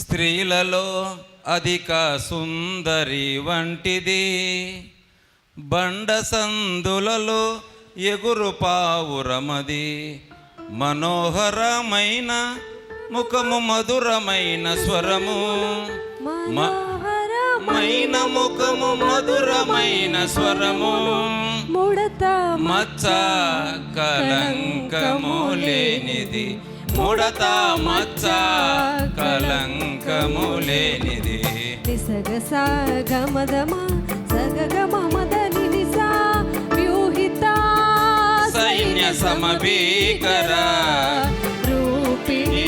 స్త్రీలలో అధిక సుందరి వంటిది, బండ సందులలో ఎగురు పావురమది. మనోహరమైన ముఖము మధురమైన స్వరము, మైన ముఖము మధురమైన స్వరము, ముడత మచ్చ కలంకము లేనిది, ముడత మచ్చ కలంకము లేనిది. నిసగ సగమదమ సగగమమదని నిసా వ్యూహిత సైన్య సమభీకర రూపిణి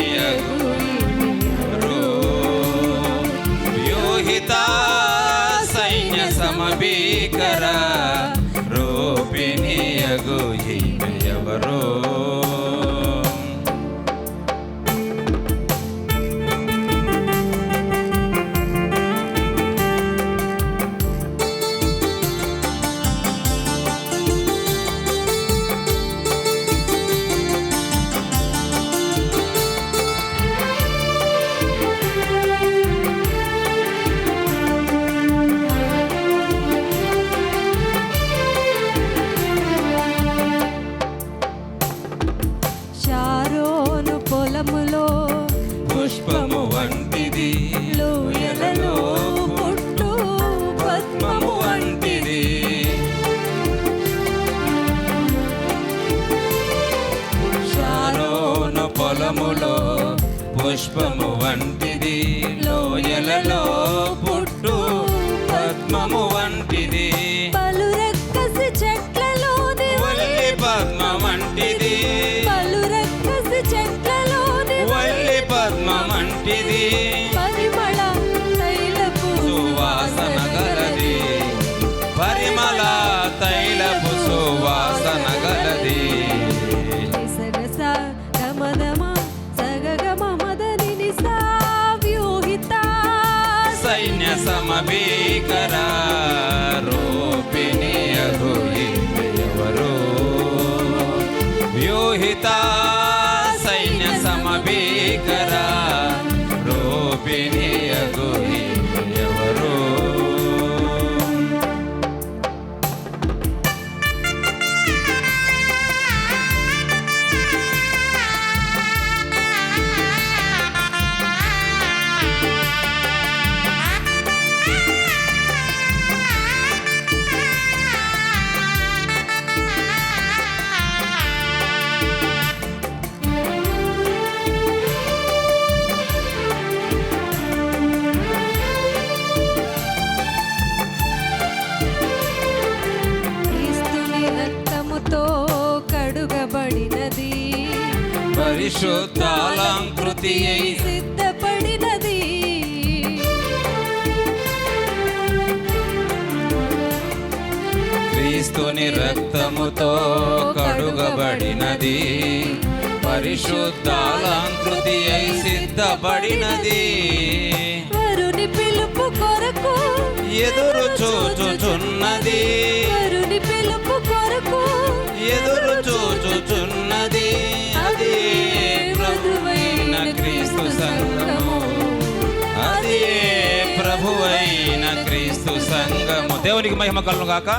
వ్యూహిత సైన్య సమభీకర రూపిణి యగు ఈమె ఎవరో. పుష్పము వంటిది, లోయలలో పుట్టు పద్మము వంటిది. షారోను పొలములో పుష్పము వంటిది, లోయలలో పుట్టు పద్మము వంటిది. పలు రక్కసి చెట్లలోని వల్లి పద్మ వంటిది, పలు రక్కసి చెట్లలోని వల్లి పద్మ వంటిది. పరిమళ తైలపు సువాసన గలది, పరిమళ తైలపు సువాసన గలది. సగస గమదమ సగగమమదని నిసా వ్యూహిత సైన్య సమభీకర రూపిణి యగు ఈమె ఎవరో. వ్యూహిత సైన్య సమభీకర రూపిణి యగు ఈమె ఎవరో. కడుగబడినది, పరిశుద్ధాలంకృతి అయి సిద్ధపడినది. క్రీస్తుని రక్తముతో కడుగబడినది, పరిశుద్ధాలంకృతి అయి సిద్ధపడినది. వరుని పిలుపు కొరకు ఎదురు చూచుచున్నది, వరుని పిలుపు కొరకు ఎదురు చూచుచున్నది. అది ప్రభువైన క్రీస్తు సంఘము, అది ప్రభువైన క్రీస్తు సంఘము. దేవునికి మహిమ కలుగును గాక.